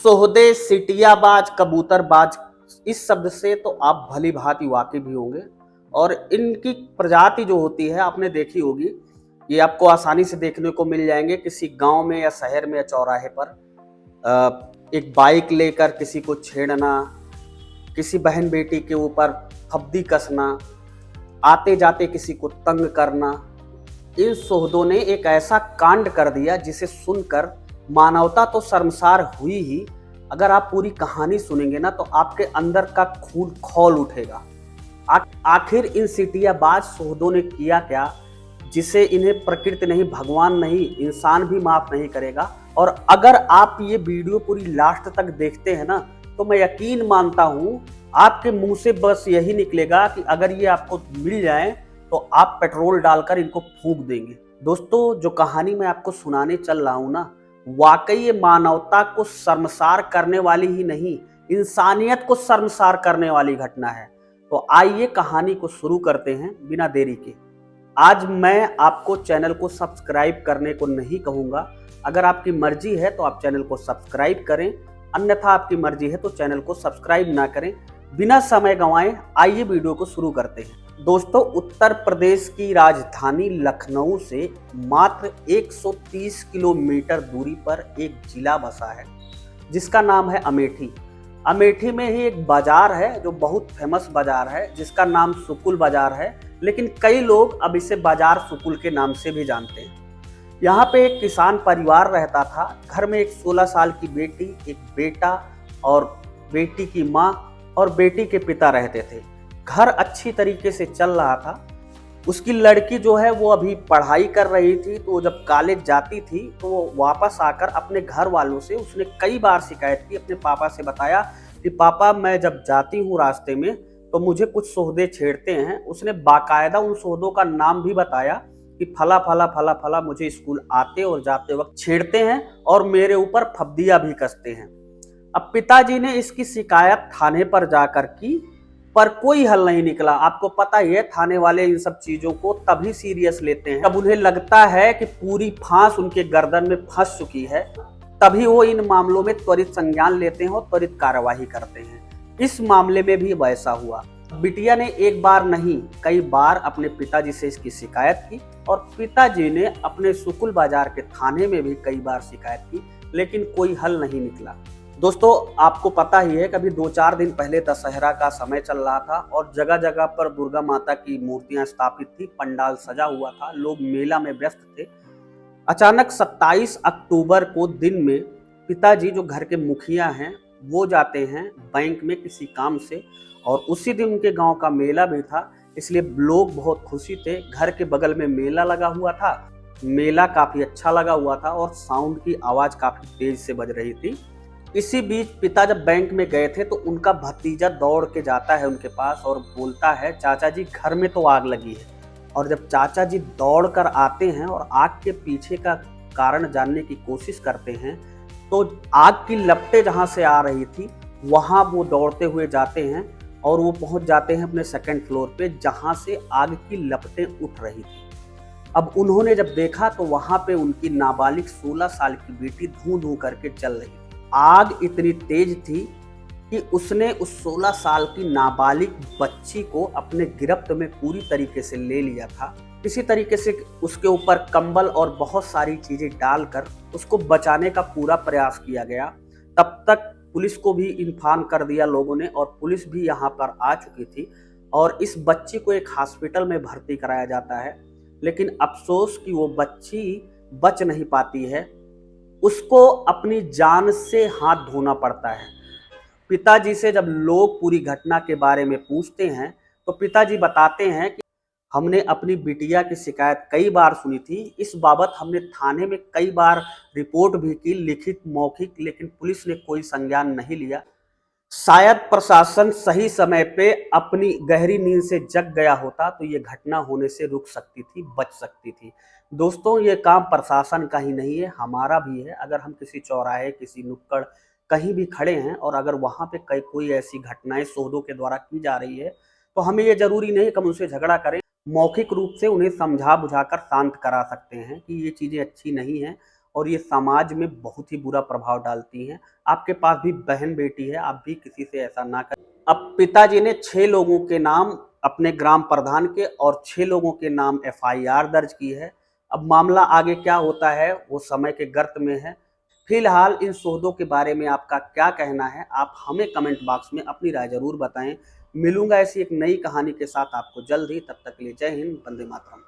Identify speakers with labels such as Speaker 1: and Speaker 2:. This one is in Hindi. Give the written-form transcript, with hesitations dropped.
Speaker 1: सोहदे, सिटियाबाज, कबूतरबाज, इस शब्द से तो आप भली भांति वाकिफ भी होंगे। और इनकी प्रजाति जो होती है आपने देखी होगी। ये आपको आसानी से देखने को मिल जाएंगे किसी गांव में या शहर में या चौराहे पर। एक बाइक लेकर किसी को छेड़ना, किसी बहन बेटी के ऊपर फब्दी कसना, आते जाते किसी को तंग करना। इन सोहदों ने एक ऐसा कांड कर दिया जिसे सुनकर मानवता तो शर्मसार हुई ही, अगर आप पूरी कहानी सुनेंगे ना तो आपके अंदर का खून खौल उठेगा। आखिर इन सिटियाबाज सोहदों ने किया क्या जिसे इन्हें प्रकृति नहीं, भगवान नहीं, इंसान भी माफ नहीं करेगा। और अगर आप ये वीडियो पूरी लास्ट तक देखते हैं ना तो मैं यकीन मानता हूं आपके मुंह से बस यही निकलेगा कि अगर ये आपको मिल जाए तो आप पेट्रोल डालकर इनको फूंक देंगे। दोस्तों, जो कहानी मैं आपको सुनाने चल रहा हूं ना, वाकई ये मानवता को शर्मसार करने वाली ही नहीं, इंसानियत को शर्मसार करने वाली घटना है। तो आइए कहानी को शुरू करते हैं बिना देरी के। आज मैं आपको चैनल को सब्सक्राइब करने को नहीं कहूंगा। अगर आपकी मर्जी है तो आप चैनल को सब्सक्राइब करें, अन्यथा आपकी मर्जी है तो चैनल को सब्सक्राइब ना करें। बिना समय गंवाए आइए वीडियो को शुरू करते हैं। दोस्तों, उत्तर प्रदेश की राजधानी लखनऊ से मात्र 130 किलोमीटर दूरी पर एक जिला बसा है जिसका नाम है अमेठी। अमेठी में ही एक बाजार है जो बहुत फेमस बाजार है जिसका नाम सुकुल बाजार है, लेकिन कई लोग अब इसे बाजार सुकुल के नाम से भी जानते हैं। यहाँ पे एक किसान परिवार रहता था। घर में एक 16 साल की बेटी, एक बेटा और बेटी की माँ और बेटी के पिता रहते थे। घर अच्छी तरीके से चल रहा था। उसकी लड़की जो है वो अभी पढ़ाई कर रही थी, तो जब कॉलेज जाती थी तो वो वापस आकर अपने घर वालों से उसने कई बार शिकायत की। अपने पापा से बताया कि पापा, मैं जब जाती हूँ रास्ते में तो मुझे कुछ सोहदे छेड़ते हैं। उसने बाकायदा उन सोहदों का नाम भी बताया कि फला फला फला फला मुझे स्कूल आते और जाते वक्त छेड़ते हैं और मेरे ऊपर फब्दियां भी कसते हैं। अब पिताजी ने इसकी शिकायत थाने पर जाकर की, पर कोई हल नहीं निकला। आपको पता ही है, थाने वाले इन सब चीजों को तभी सीरियस लेते हैं जब उन्हें लगता है कि पूरी फांस उनके गर्दन में फंस चुकी है, तभी वो इन मामलों में त्वरित संज्ञान लेते हैं और त्वरित कार्यवाही करते हैं। इस मामले में भी वैसा हुआ। बिटिया ने एक बार नहीं कई बार अपने पिताजी से इसकी शिकायत की और पिताजी ने अपने सुकुल बाजार के थाने में भी कई बार शिकायत की, लेकिन कोई हल नहीं निकला। दोस्तों, आपको पता ही है, कभी 2-4 दिन पहले दशहरा का समय चल रहा था और जगह जगह पर दुर्गा माता की मूर्तियां स्थापित थी, पंडाल सजा हुआ था, लोग मेला में व्यस्त थे। अचानक 27 अक्टूबर को दिन में पिताजी, जो घर के मुखिया हैं, वो जाते हैं बैंक में किसी काम से, और उसी दिन उनके गांव का मेला भी था, इसलिए लोग बहुत खुशी थे। घर के बगल में मेला लगा हुआ था, मेला काफी अच्छा लगा हुआ था और साउंड की आवाज काफी तेज से बज रही थी। इसी बीच पिता जब बैंक में गए थे तो उनका भतीजा दौड़ के जाता है उनके पास और बोलता है, चाचा जी घर में तो आग लगी है। और जब चाचा जी दौड़ कर आते हैं और आग के पीछे का कारण जानने की कोशिश करते हैं तो आग की लपटें जहां से आ रही थी वहां वो दौड़ते हुए जाते हैं और वो पहुंच जाते हैं अपने सेकंड फ्लोर पे जहां से आग की लपटें उठ रही थी। अब उन्होंने जब देखा तो वहां पे उनकी नाबालिग 16 साल की बेटी धूं धूं करके जल रही थी। आग इतनी तेज थी कि उसने उस 16 साल की नाबालिग बच्ची को अपने गिरफ्त में पूरी तरीके से ले लिया था। इसी तरीके से उसके ऊपर कंबल और बहुत सारी चीजें डालकर उसको बचाने का पूरा प्रयास किया गया। तब तक पुलिस को भी इन्फॉर्म कर दिया लोगों ने और पुलिस भी यहाँ पर आ चुकी थी और इस बच्ची को एक हॉस्पिटल में भर्ती कराया जाता है। लेकिन अफसोस कि वो बच्ची बच नहीं पाती है, उसको अपनी जान से हाथ धोना पड़ता है। पिताजी से जब लोग पूरी घटना के बारे में पूछते हैं तो पिताजी बताते हैं कि हमने अपनी बिटिया की शिकायत कई बार सुनी थी, इस बाबत हमने थाने में कई बार रिपोर्ट भी की, लिखित मौखिक, लेकिन पुलिस ने कोई संज्ञान नहीं लिया। शायद प्रशासन सही समय पे अपनी गहरी नींद से जग गया होता तो ये घटना होने से रुक सकती थी, बच सकती थी। दोस्तों, ये काम प्रशासन का ही नहीं है, हमारा भी है। अगर हम किसी चौराहे, किसी नुक्कड़ कहीं भी खड़े हैं और अगर वहां पे कोई ऐसी घटनाएं सोहदों के द्वारा की जा रही है तो हमें ये जरूरी नहीं कि हम उनसे झगड़ा करें, मौखिक रूप से उन्हें समझा बुझाकर शांत करा सकते हैं कि ये चीजें अच्छी नहीं हैं और ये समाज में बहुत ही बुरा प्रभाव डालती हैं। आपके पास भी बहन बेटी है, आप भी किसी से ऐसा ना करें। अब पिताजी ने 6 लोगों के नाम अपने ग्राम प्रधान के और 6 लोगों के नाम एफआईआर दर्ज की है। अब मामला आगे क्या होता है वो समय के गर्त में है। फिलहाल इन सौदों के बारे में आपका क्या कहना है, आप हमें कमेंट बॉक्स में अपनी राय जरूर बताएं। मिलूंगा ऐसी एक नई कहानी के साथ आपको जल्द ही, तब तक के लिए जय हिंद, वंदे मातरम।